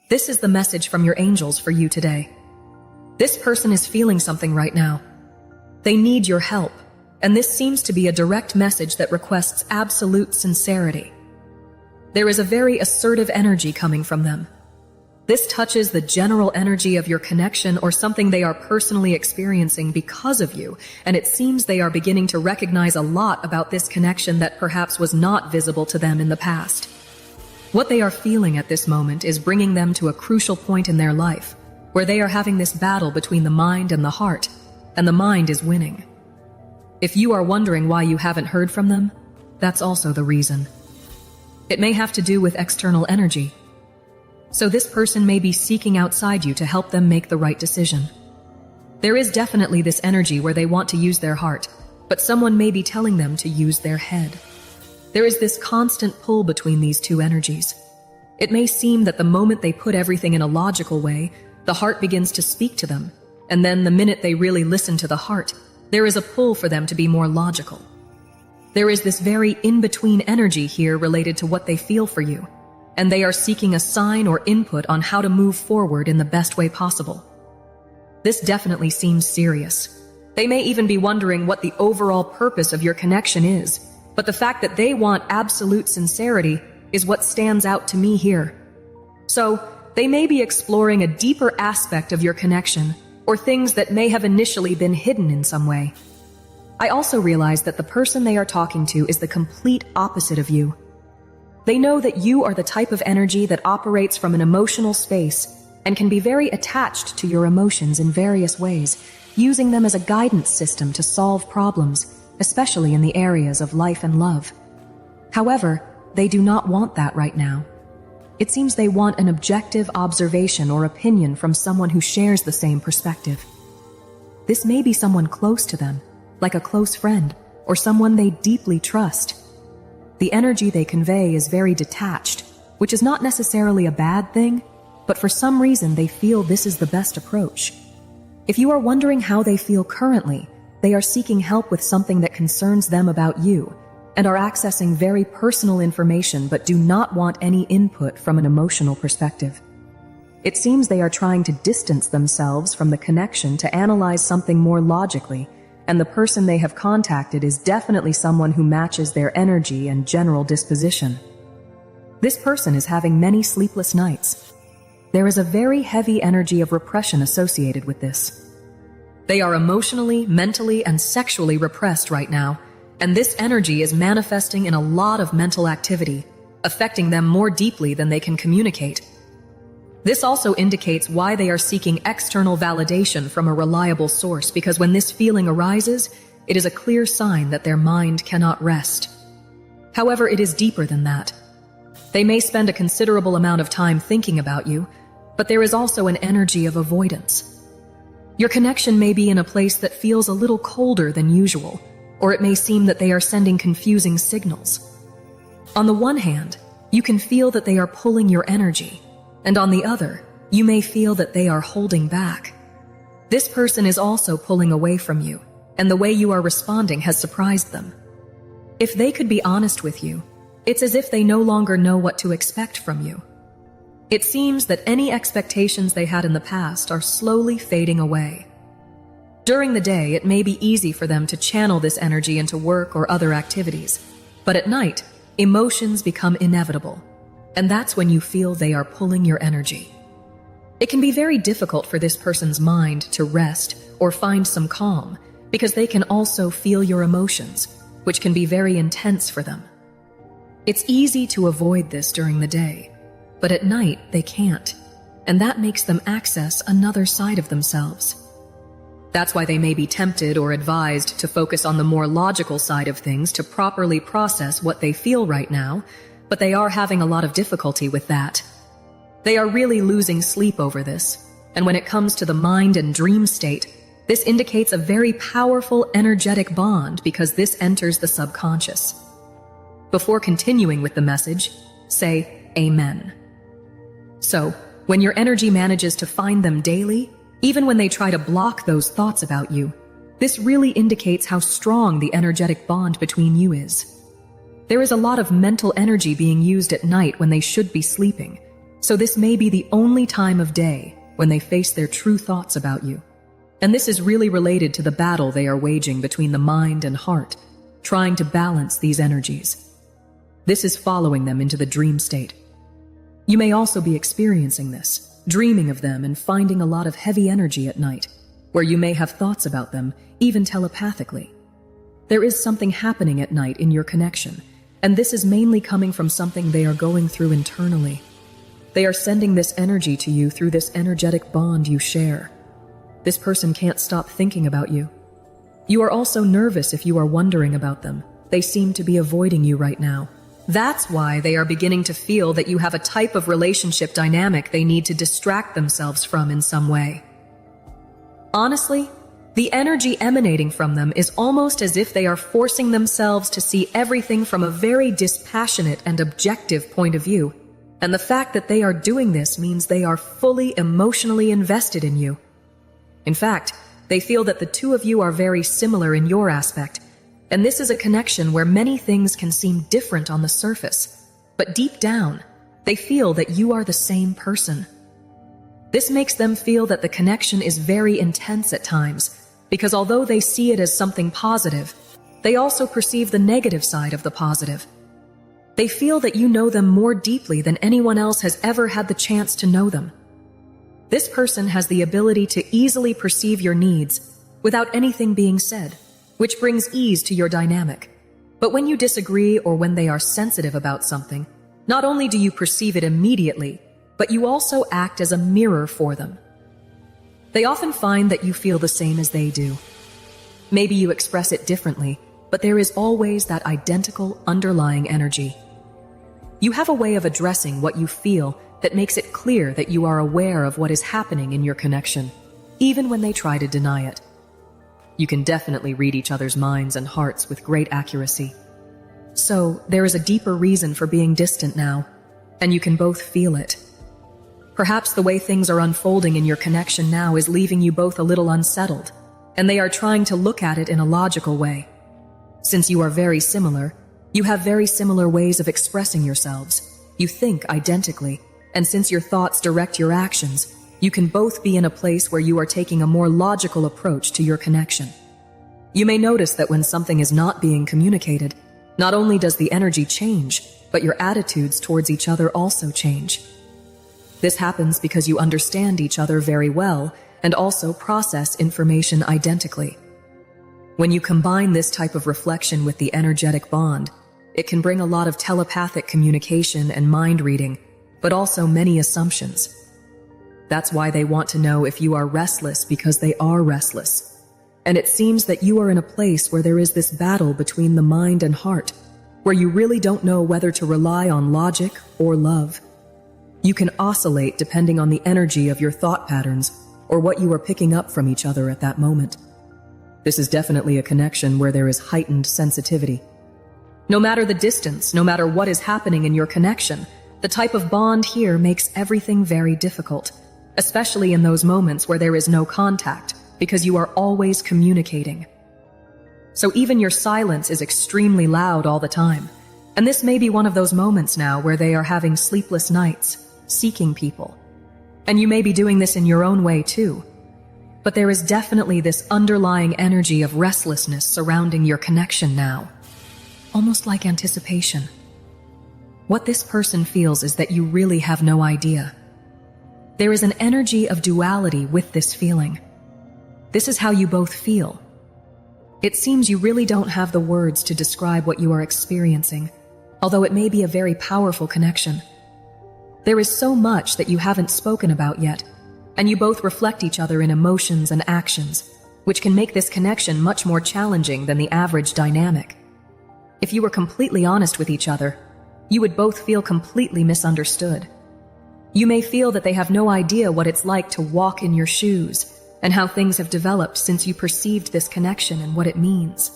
This is the message from your angels for you today. This person is feeling something right now. They need your help, and this seems to be a direct message that requests absolute sincerity. There is a very assertive energy coming from them. This touches the general energy of your connection or something they are personally experiencing because of you, and it seems they are beginning to recognize a lot about this connection that perhaps was not visible to them in the past. What they are feeling at this moment is bringing them to a crucial point in their life, where they are having this battle between the mind and the heart, and the mind is winning. If you are wondering why you haven't heard from them, that's also the reason. It may have to do with external energy. So this person may be seeking outside you to help them make the right decision. There is definitely this energy where they want to use their heart, but someone may be telling them to use their head. There is this constant pull between these two energies. It may seem that the moment they put everything in a logical way, the heart begins to speak to them, and then the minute they really listen to the heart, there is a pull for them to be more logical. There is this very in-between energy here related to what they feel for you, and they are seeking a sign or input on how to move forward in the best way possible. This definitely seems serious. They may even be wondering what the overall purpose of your connection is, but the fact that they want absolute sincerity is what stands out to me here. So, they may be exploring a deeper aspect of your connection, or things that may have initially been hidden in some way. I also realize that the person they are talking to is the complete opposite of you. They know that you are the type of energy that operates from an emotional space and can be very attached to your emotions in various ways, using them as a guidance system to solve problems, especially in the areas of life and love. However, they do not want that right now. It seems they want an objective observation or opinion from someone who shares the same perspective. This may be someone close to them, like a close friend, or someone they deeply trust. The energy they convey is very detached, which is not necessarily a bad thing, but for some reason they feel this is the best approach. If you are wondering how they feel currently, they are seeking help with something that concerns them about you, and are accessing very personal information but do not want any input from an emotional perspective. It seems they are trying to distance themselves from the connection to analyze something more logically, and the person they have contacted is definitely someone who matches their energy and general disposition. This person is having many sleepless nights. There is a very heavy energy of repression associated with this. They are emotionally, mentally, and sexually repressed right now, and this energy is manifesting in a lot of mental activity, affecting them more deeply than they can communicate. This also indicates why they are seeking external validation from a reliable source, because when this feeling arises, it is a clear sign that their mind cannot rest. However, it is deeper than that. They may spend a considerable amount of time thinking about you, but there is also an energy of avoidance. Your connection may be in a place that feels a little colder than usual, or it may seem that they are sending confusing signals. On the one hand, you can feel that they are pulling your energy, and on the other, you may feel that they are holding back. This person is also pulling away from you, and the way you are responding has surprised them. If they could be honest with you, it's as if they no longer know what to expect from you. It seems that any expectations they had in the past are slowly fading away. During the day, it may be easy for them to channel this energy into work or other activities, but at night, emotions become inevitable, and that's when you feel they are pulling your energy. It can be very difficult for this person's mind to rest or find some calm, because they can also feel your emotions, which can be very intense for them. It's easy to avoid this during the day, but at night they can't, and that makes them access another side of themselves. That's why they may be tempted or advised to focus on the more logical side of things to properly process what they feel right now, but they are having a lot of difficulty with that. They are really losing sleep over this, and when it comes to the mind and dream state, this indicates a very powerful energetic bond because this enters the subconscious. Before continuing with the message, say Amen. So, when your energy manages to find them daily, even when they try to block those thoughts about you, this really indicates how strong the energetic bond between you is. There is a lot of mental energy being used at night when they should be sleeping, So this may be the only time of day when they face their true thoughts about you. And this is really related to the battle they are waging between the mind and heart, trying to balance these energies. This is following them into the dream state. You may also be experiencing this, dreaming of them and finding a lot of heavy energy at night, where you may have thoughts about them, even telepathically. There is something happening at night in your connection, and this is mainly coming from something they are going through internally. They are sending this energy to you through this energetic bond you share. This person can't stop thinking about you. You are also nervous if you are wondering about them. They seem to be avoiding you right now. That's why they are beginning to feel that you have a type of relationship dynamic they need to distract themselves from in some way. Honestly, the energy emanating from them is almost as if they are forcing themselves to see everything from a very dispassionate and objective point of view. And the fact that they are doing this means they are fully emotionally invested in you. In fact, they feel that the two of you are very similar in your aspect, and this is a connection where many things can seem different on the surface, but deep down, they feel that you are the same person. This makes them feel that the connection is very intense at times, because although they see it as something positive, they also perceive the negative side of the positive. They feel that you know them more deeply than anyone else has ever had the chance to know them. This person has the ability to easily perceive your needs without anything being said, which brings ease to your dynamic. But when you disagree or when they are sensitive about something, not only do you perceive it immediately, but you also act as a mirror for them. They often find that you feel the same as they do. Maybe you express it differently, but there is always that identical underlying energy. You have a way of addressing what you feel that makes it clear that you are aware of what is happening in your connection, even when they try to deny it. You can definitely read each other's minds and hearts with great accuracy. So, there is a deeper reason for being distant now, and you can both feel it. Perhaps the way things are unfolding in your connection now is leaving you both a little unsettled, and they are trying to look at it in a logical way. Since you are very similar, you have very similar ways of expressing yourselves. You think identically, and since your thoughts direct your actions, you can both be in a place where you are taking a more logical approach to your connection. You may notice that when something is not being communicated, not only does the energy change, but your attitudes towards each other also change. This happens because you understand each other very well and also process information identically. When you combine this type of reflection with the energetic bond, it can bring a lot of telepathic communication and mind reading, but also many assumptions. That's why they want to know if you are restless, because they are restless. And it seems that you are in a place where there is this battle between the mind and heart, where you really don't know whether to rely on logic or love. You can oscillate depending on the energy of your thought patterns or what you are picking up from each other at that moment. This is definitely a connection where there is heightened sensitivity. No matter the distance, no matter what is happening in your connection, the type of bond here makes everything very difficult, especially in those moments where there is no contact, because you are always communicating. So even your silence is extremely loud all the time, and this may be one of those moments now where they are having sleepless nights, seeking people. And you may be doing this in your own way too. But there is definitely this underlying energy of restlessness surrounding your connection now, almost like anticipation. What this person feels is that you really have no idea. There is an energy of duality with this feeling. This is how you both feel. It seems you really don't have the words to describe what you are experiencing, although it may be a very powerful connection. There is so much that you haven't spoken about yet, and you both reflect each other in emotions and actions, which can make this connection much more challenging than the average dynamic. If you were completely honest with each other, you would both feel completely misunderstood. You may feel that they have no idea what it's like to walk in your shoes and how things have developed since you perceived this connection and what it means.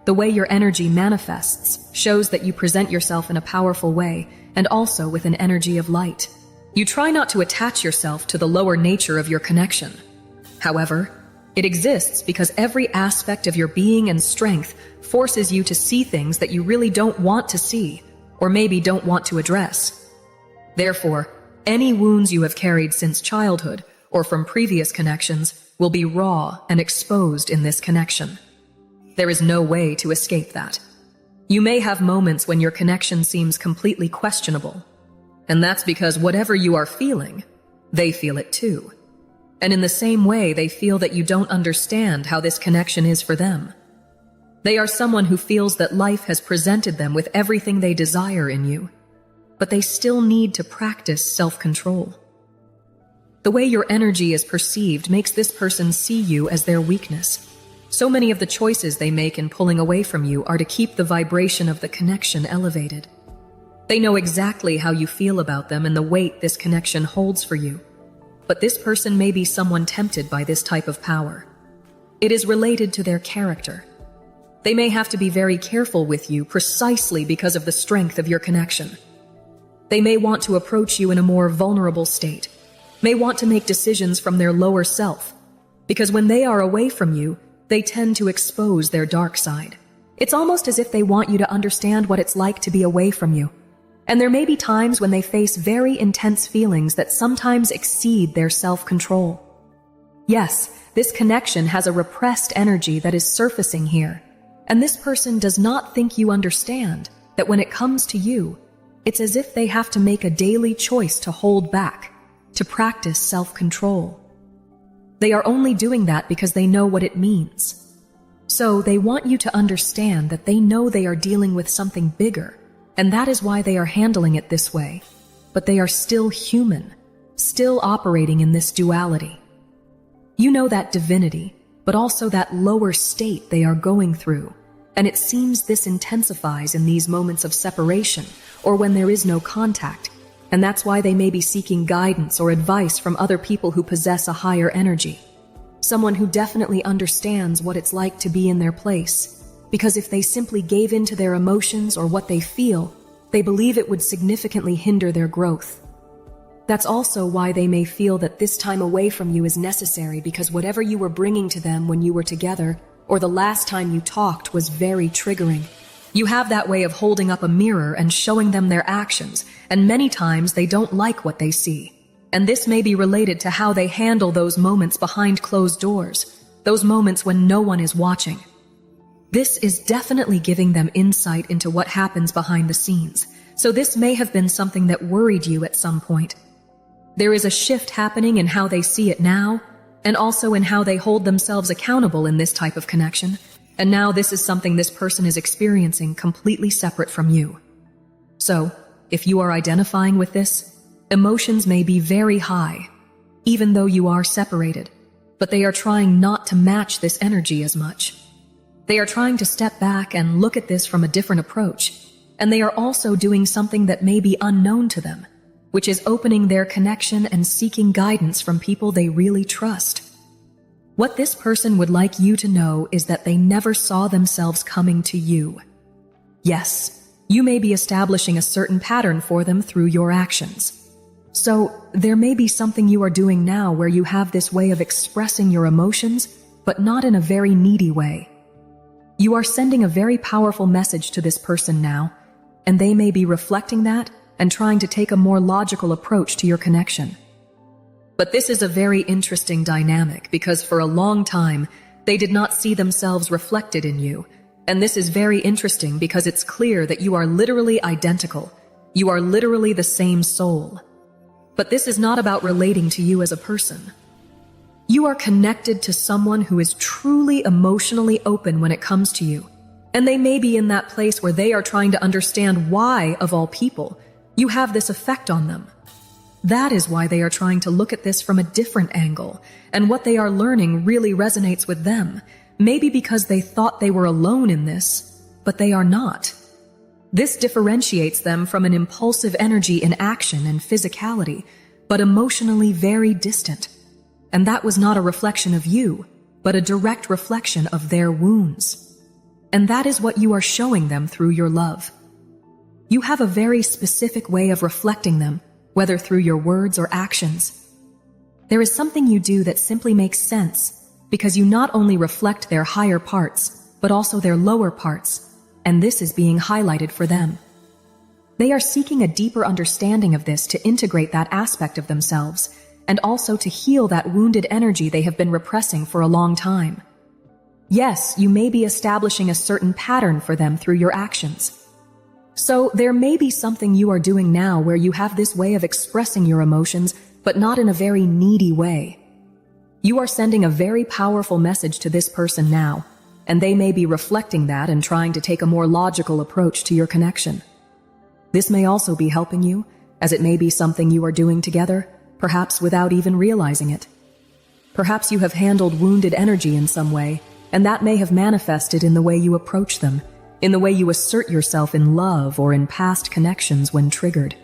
The way your energy manifests shows that you present yourself in a powerful way and also with an energy of light. You try not to attach yourself to the lower nature of your connection. However, it exists because every aspect of your being and strength forces you to see things that you really don't want to see, or maybe don't want to address. Therefore, Any wounds you have carried since childhood or from previous connections will be raw and exposed in this connection. There is no way to escape that. You may have moments when your connection seems completely questionable, and that's because whatever you are feeling, they feel it too. And in the same way, they feel that you don't understand how this connection is for them. They are someone who feels that life has presented them with everything they desire in you, but they still need to practice self-control. The way your energy is perceived makes this person see you as their weakness. So many of the choices they make in pulling away from you are to keep the vibration of the connection elevated. They know exactly how you feel about them and the weight this connection holds for you. But this person may be someone tempted by this type of power. It is related to their character. They may have to be very careful with you precisely because of the strength of your connection. They may want to approach you in a more vulnerable state, may want to make decisions from their lower self, because when they are away from you, they tend to expose their dark side. It's almost as if they want you to understand what it's like to be away from you. And there may be times when they face very intense feelings that sometimes exceed their self-control. Yes, this connection has a repressed energy that is surfacing here, and this person does not think you understand that when it comes to you, it's as if they have to make a daily choice to hold back, to practice self-control. They are only doing that because they know what it means. So they want you to understand that they know they are dealing with something bigger, and that is why they are handling it this way. But they are still human, still operating in this duality. You know that divinity, but also that lower state they are going through, and it seems this intensifies in these moments of separation or when there is no contact, and that's why they may be seeking guidance or advice from other people who possess a higher energy. Someone who definitely understands what it's like to be in their place. Because if they simply gave in to their emotions or what they feel, they believe it would significantly hinder their growth. That's also why they may feel that this time away from you is necessary, because whatever you were bringing to them when you were together or the last time you talked was very triggering. You have that way of holding up a mirror and showing them their actions, and many times they don't like what they see. And this may be related to how they handle those moments behind closed doors, those moments when no one is watching. This is definitely giving them insight into what happens behind the scenes, so this may have been something that worried you at some point. There is a shift happening in how they see it now, and also in how they hold themselves accountable in this type of connection, and now this is something this person is experiencing completely separate from you. So, if you are identifying with this, emotions may be very high, even though you are separated, but they are trying not to match this energy as much. They are trying to step back and look at this from a different approach, and they are also doing something that may be unknown to them, which is opening their connection and seeking guidance from people they really trust. What this person would like you to know is that they never saw themselves coming to you. Yes, you may be establishing a certain pattern for them through your actions. So, there may be something you are doing now where you have this way of expressing your emotions, but not in a very needy way. You are sending a very powerful message to this person now, and they may be reflecting that and trying to take a more logical approach to your connection. But this is a very interesting dynamic because for a long time, they did not see themselves reflected in you. And this is very interesting because it's clear that you are literally identical. You are literally the same soul. But this is not about relating to you as a person. You are connected to someone who is truly emotionally open when it comes to you. And they may be in that place where they are trying to understand why, of all people, you have this effect on them. That is why they are trying to look at this from a different angle, and what they are learning really resonates with them, maybe because they thought they were alone in this, but they are not. This differentiates them from an impulsive energy in action and physicality, but emotionally very distant. And that was not a reflection of you, but a direct reflection of their wounds. And that is what you are showing them through your love. You have a very specific way of reflecting them, whether through your words or actions. There is something you do that simply makes sense, because you not only reflect their higher parts, but also their lower parts, and this is being highlighted for them. They are seeking a deeper understanding of this to integrate that aspect of themselves, and also to heal that wounded energy they have been repressing for a long time. Yes, you may be establishing a certain pattern for them through your actions. So there may be something you are doing now where you have this way of expressing your emotions, but not in a very needy way. You are sending a very powerful message to this person now, and they may be reflecting that and trying to take a more logical approach to your connection. This may also be helping you, as it may be something you are doing together, perhaps without even realizing it. Perhaps you have handled wounded energy in some way, and that may have manifested in the way you approach them, in the way you assert yourself in love or in past connections when triggered.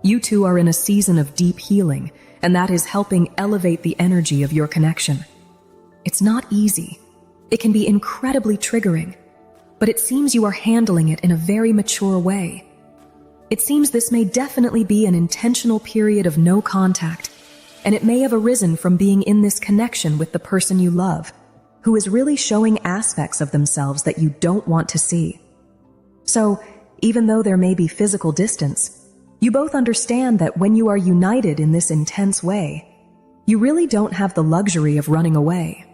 You two are in a season of deep healing, and that is helping elevate the energy of your connection. It's not easy. It can be incredibly triggering, but it seems you are handling it in a very mature way. It seems this may definitely be an intentional period of no contact, and it may have arisen from being in this connection with the person you love, who is really showing aspects of themselves that you don't want to see. So, even though there may be physical distance, you both understand that when you are united in this intense way, you really don't have the luxury of running away.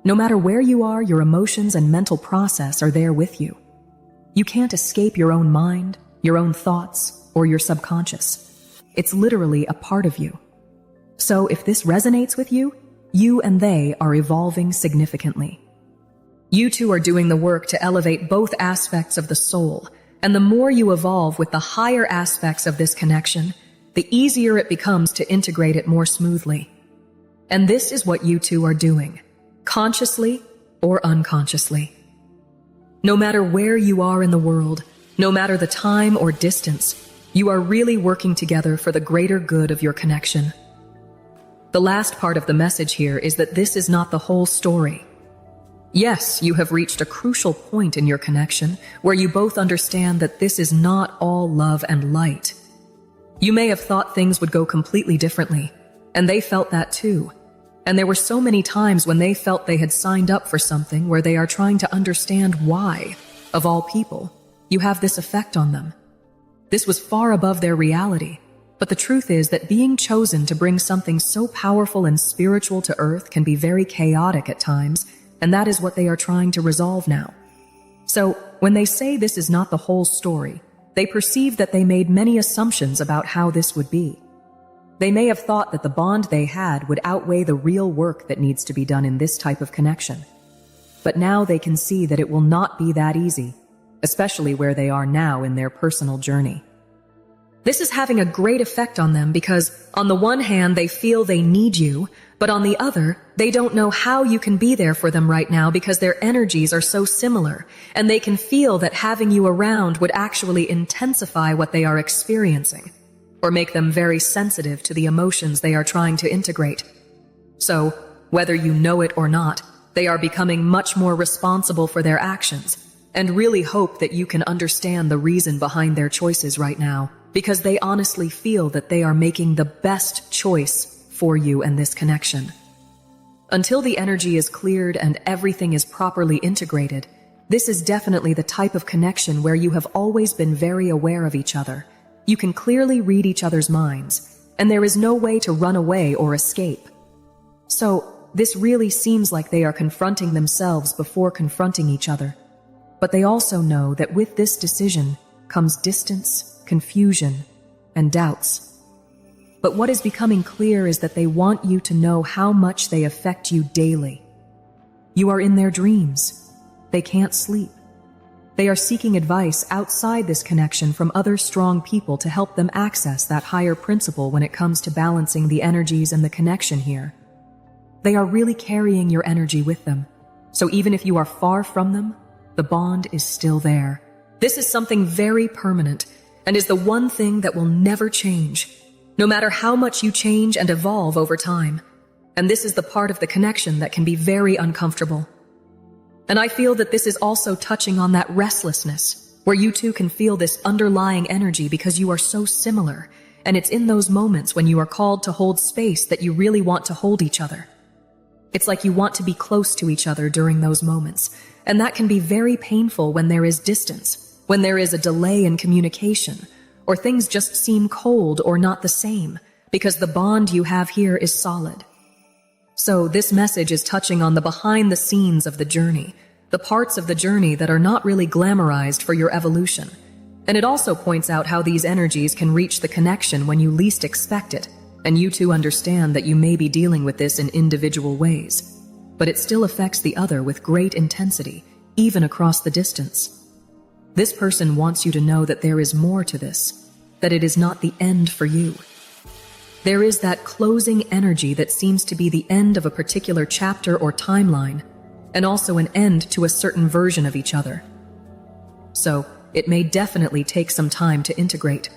No matter where you are, your emotions and mental process are there with you. You can't escape your own mind, your own thoughts, or your subconscious. It's literally a part of you. So if this resonates with you, you and they are evolving significantly. You two are doing the work to elevate both aspects of the soul, and the more you evolve with the higher aspects of this connection, the easier it becomes to integrate it more smoothly. And this is what you two are doing, consciously or unconsciously. No matter where you are in the world, no matter the time or distance, you are really working together for the greater good of your connection. The last part of the message here is that this is not the whole story. Yes, you have reached a crucial point in your connection where you both understand that this is not all love and light. You may have thought things would go completely differently, and they felt that too. And there were so many times when they felt they had signed up for something where they are trying to understand why, of all people, you have this effect on them. This was far above their reality. But the truth is that being chosen to bring something so powerful and spiritual to earth can be very chaotic at times, and that is what they are trying to resolve now. So, when they say this is not the whole story, they perceive that they made many assumptions about how this would be. They may have thought that the bond they had would outweigh the real work that needs to be done in this type of connection. But now they can see that it will not be that easy, especially where they are now in their personal journey. This is having a great effect on them because, on the one hand, they feel they need you, but on the other, they don't know how you can be there for them right now because their energies are so similar, and they can feel that having you around would actually intensify what they are experiencing, or make them very sensitive to the emotions they are trying to integrate. So, whether you know it or not, they are becoming much more responsible for their actions, and really hope that you can understand the reason behind their choices right now, because they honestly feel that they are making the best choice for you and this connection. Until the energy is cleared and everything is properly integrated, this is definitely the type of connection where you have always been very aware of each other. You can clearly read each other's minds, and there is no way to run away or escape. So, this really seems like they are confronting themselves before confronting each other. But they also know that with this decision comes distance, confusion, and doubts. But what is becoming clear is that they want you to know how much they affect you daily. You are in their dreams. They can't sleep. They are seeking advice outside this connection from other strong people to help them access that higher principle when it comes to balancing the energies and the connection here. They are really carrying your energy with them. So even if you are far from them, the bond is still there. This is something very permanent, and is the one thing that will never change, no matter how much you change and evolve over time. And this is the part of the connection that can be very uncomfortable. And I feel that this is also touching on that restlessness, where you two can feel this underlying energy because you are so similar, and it's in those moments when you are called to hold space that you really want to hold each other. It's like you want to be close to each other during those moments, and that can be very painful when there is distance. when there is a delay in communication, or things just seem cold or not the same, because the bond you have here is solid. So this message is touching on the behind the scenes of the journey, the parts of the journey that are not really glamorized for your evolution. And it also points out how these energies can reach the connection when you least expect it, and you two understand that you may be dealing with this in individual ways, but it still affects the other with great intensity, even across the distance. This person wants you to know that there is more to this, that it is not the end for you. There is that closing energy that seems to be the end of a particular chapter or timeline, and also an end to a certain version of each other. So, it may definitely take some time to integrate.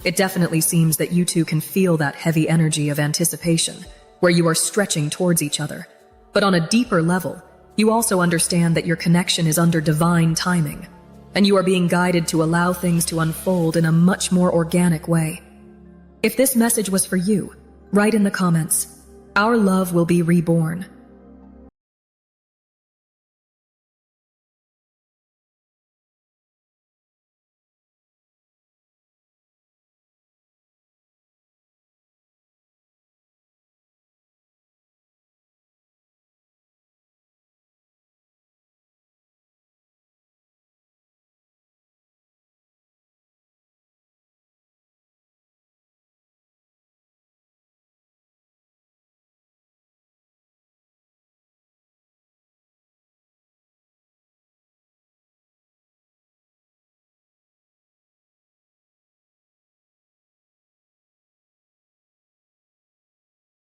It definitely seems that you two can feel that heavy energy of anticipation, where you are stretching towards each other. But on a deeper level, you also understand that your connection is under divine timing, and you are being guided to allow things to unfold in a much more organic way. If this message was for you, write in the comments, "Our love will be reborn."